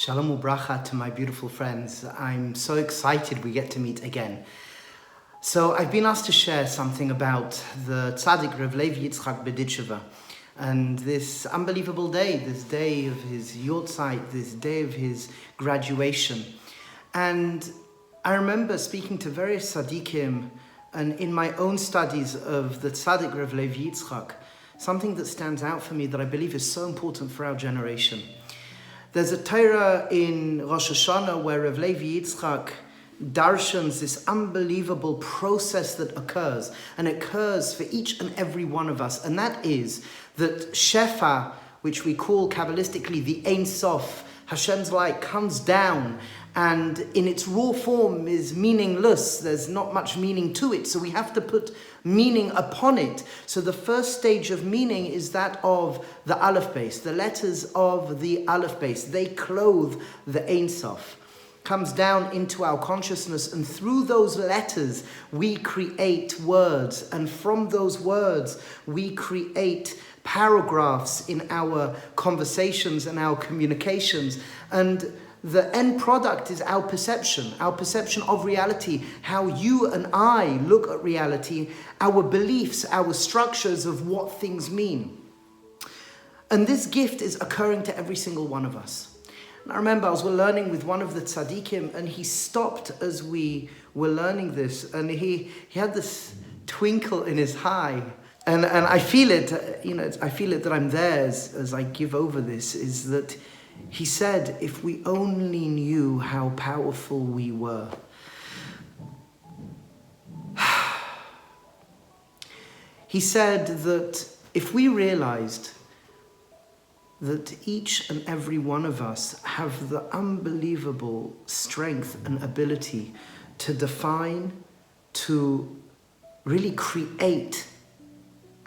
Shalom ubracha to my beautiful friends. I'm so excited we get to meet again. So I've been asked to share something about the tzaddik Rav Levi Yitzchak Berditchov, and this unbelievable day, this day of his yortzeit, this day of his graduation. And I remember speaking to various tzaddikim, and in my own studies of the tzaddik Rav Levi Yitzchak, something that stands out for me that I believe is so important for our generation. There's a Torah in Rosh Hashanah where Rav Levi Yitzchak darshans this unbelievable process that occurs, and it occurs for each and every one of us, and that is that SheBah, which we call Kabbalistically the Ein Sof, Hashem's light, comes down and in its raw form is meaningless. There's not much meaning to it, so we have to put meaning upon it. So the first stage of meaning is that of the Aleph base, the letters of the Aleph base. They clothe the Ein Sof. Comes down into our consciousness, and through those letters we create words, and from those words we create paragraphs in our conversations and our communications, and the end product is our perception of reality, how you and I look at reality, our beliefs, our structures of what things mean. And this gift is occurring to every single one of us. And I remember I was learning with one of the tzaddikim, and he stopped as we were learning this, and he had this twinkle in his eye. And I feel it, I feel it that I'm there as I give over this, is that he said, if we only knew how powerful we were. He said that if we realized that each and every one of us have the unbelievable strength and ability to define, to really create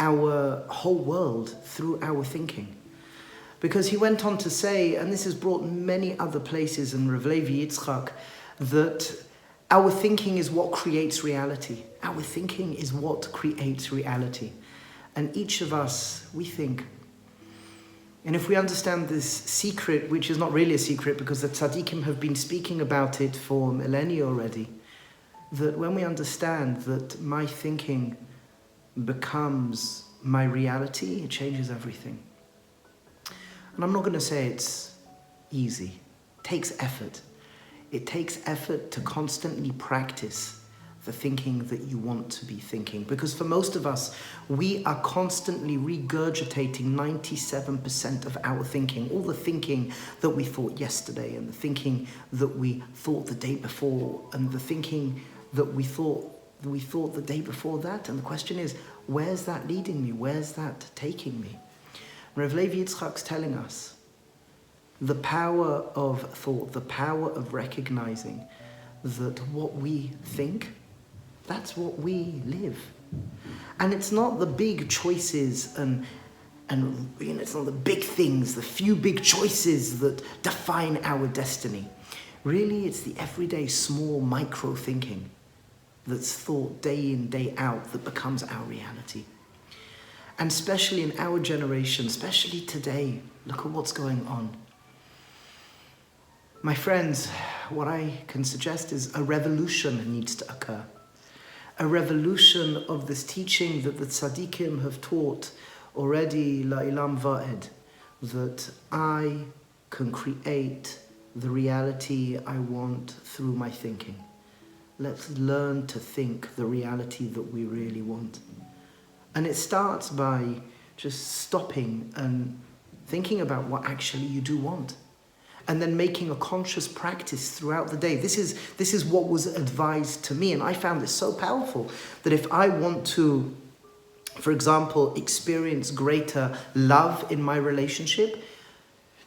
our whole world through our thinking. Because he went on to say, and this has brought many other places in Rav Levi Yitzchak, that our thinking is what creates reality. Our thinking is what creates reality. And each of us, we think. And if we understand this secret, which is not really a secret because the tzaddikim have been speaking about it for millennia already, that when we understand that my thinking becomes my reality, it changes everything. And I'm not going to say it's easy. It takes effort. It takes effort to constantly practice the thinking that you want to be thinking. Because for most of us, we are constantly regurgitating 97% of our thinking. All the thinking that we thought yesterday, and the thinking that we thought the day before, and the thinking that we thought the day before that. And the question is, where's that leading me? Where's that taking me? Rav Levi Yitzchak's telling us the power of thought, the power of recognizing that what we think, that's what we live. And it's not the big choices and it's not the big things, the few big choices that define our destiny. Really, it's the everyday small micro thinking that's thought day in, day out, that becomes our reality. And especially in our generation, especially today, look at what's going on. My friends, what I can suggest is a revolution needs to occur. A revolution of this teaching that the tzaddikim have taught already, la'ilam va'ed, that I can create the reality I want through my thinking. Let's learn to think the reality that we really want. And it starts by just stopping and thinking about what actually you do want. And then making a conscious practice throughout the day. This is what was advised to me. And I found this so powerful that if I want to, for example, experience greater love in my relationship,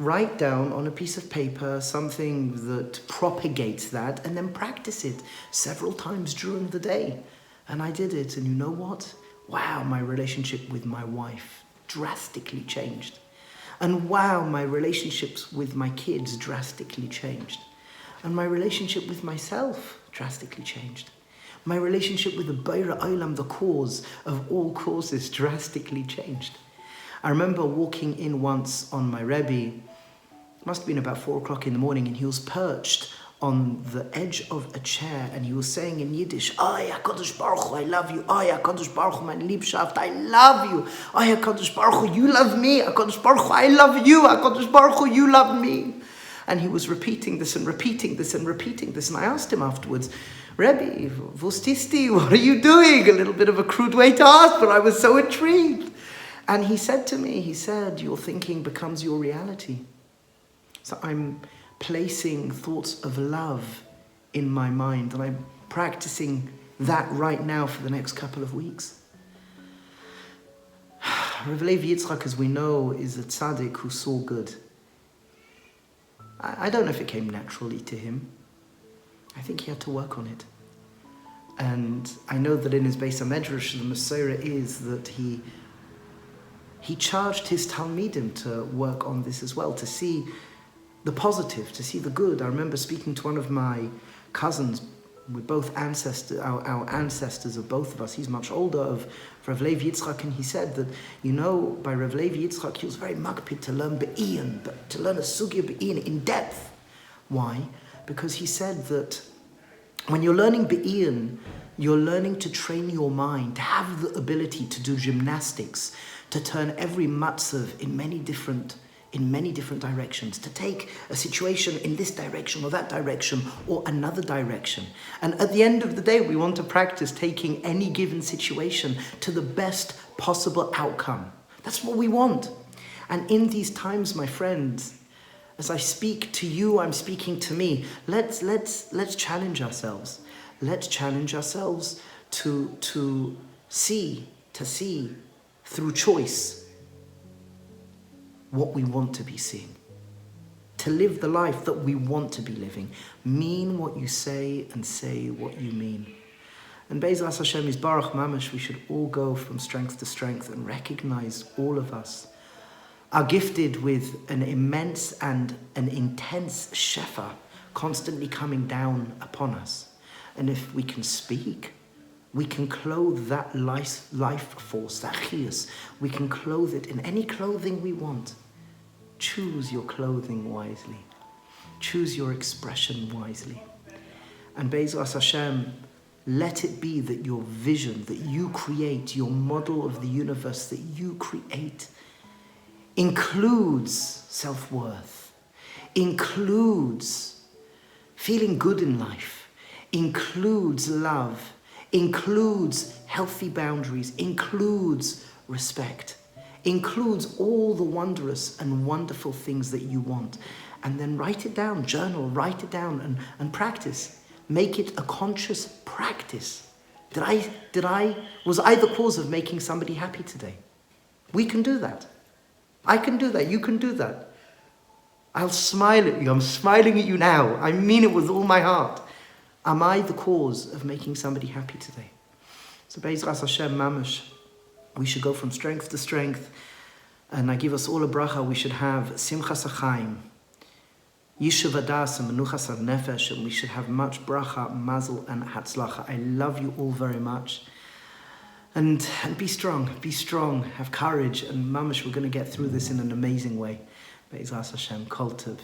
write down on a piece of paper something that propagates that, and then practice it several times during the day. And I did it, and you know what? Wow, my relationship with my wife drastically changed. And wow, my relationships with my kids drastically changed. And my relationship with myself drastically changed. My relationship with the Beira Olam, the cause of all causes, drastically changed. I remember walking in once on my Rebbe, It must have been about 4 o'clock in the morning, and he was perched on the edge of a chair, and he was saying in Yiddish, "Ay, HaKadosh Baruch Hu, I love you. Ay, HaKadosh Baruch Hu, mein Liebschaft, I love you. Ay, HaKadosh Baruch Hu, you love me. HaKadosh Baruch Hu, I love you. HaKadosh Baruch Hu, you love me." And he was repeating this and repeating this and repeating this. And I asked him afterwards, "Rebbe, was tisti? What are you doing?" A little bit of a crude way to ask, but I was so intrigued. And he said to me, "Your thinking becomes your reality." So I'm placing thoughts of love in my mind, and I'm practicing that right now for the next couple of weeks. Rebbe Yitzchak, as we know, is a tzaddik who saw good. I don't know if it came naturally to him. I think he had to work on it. And I know that in his Beis HaMedrash, the Masorah is that he charged his Talmidim to work on this as well, to see the positive, to see the good. I remember speaking to one of my cousins, with both ancestors, our ancestors of both of us. He's much older, of Rav Levi Yitzchak, and he said that, by Rav Levi Yitzchak, he was very makpid to learn be'iyun, but to learn a sugya be'iyun in depth. Why? Because he said that when you're learning be'iyun, you're learning to train your mind, to have the ability to do gymnastics, to turn every matzav in many different directions, to take a situation in this direction or that direction or another direction. And at the end of the day, we want to practice taking any given situation to the best possible outcome. That's what we want. And in these times, my friends, as I speak to you, I'm speaking to me. Let's challenge ourselves. Let's challenge ourselves to see through choice what we want to be seeing, to live the life that we want to be living. Mean what you say and say what you mean. And Be'ezras Hashem is Baruch Mamash, we should all go from strength to strength and recognize all of us are gifted with an immense and an intense shefa constantly coming down upon us. And if we can speak, we can clothe that life force, that chiyus. We can clothe it in any clothing we want. Choose your clothing wisely. Choose your expression wisely. And Be'ezras Hashem, let it be that your vision, that you create, your model of the universe that you create, includes self-worth, includes feeling good in life, includes love, includes healthy boundaries, includes respect, includes all the wondrous and wonderful things that you want. And then write it down, journal, write it down and practice. Make it a conscious practice. Was I the cause of making somebody happy today? We can do that. I can do that. You can do that. I'll smile at you. I'm smiling at you now. I mean it with all my heart. Am I the cause of making somebody happy today? So Be'ezras Hashem Mamash, we should go from strength to strength. And I give us all a bracha. We should have Simchas HaChaim, Yishuv Adas and Menuchas HaNefesh, and we should have much bracha, mazel, and hatzlacha. I love you all very much. And be strong, have courage, and Mamash, we're going to get through this in an amazing way. Be'ezras Hashem, Kol Tov.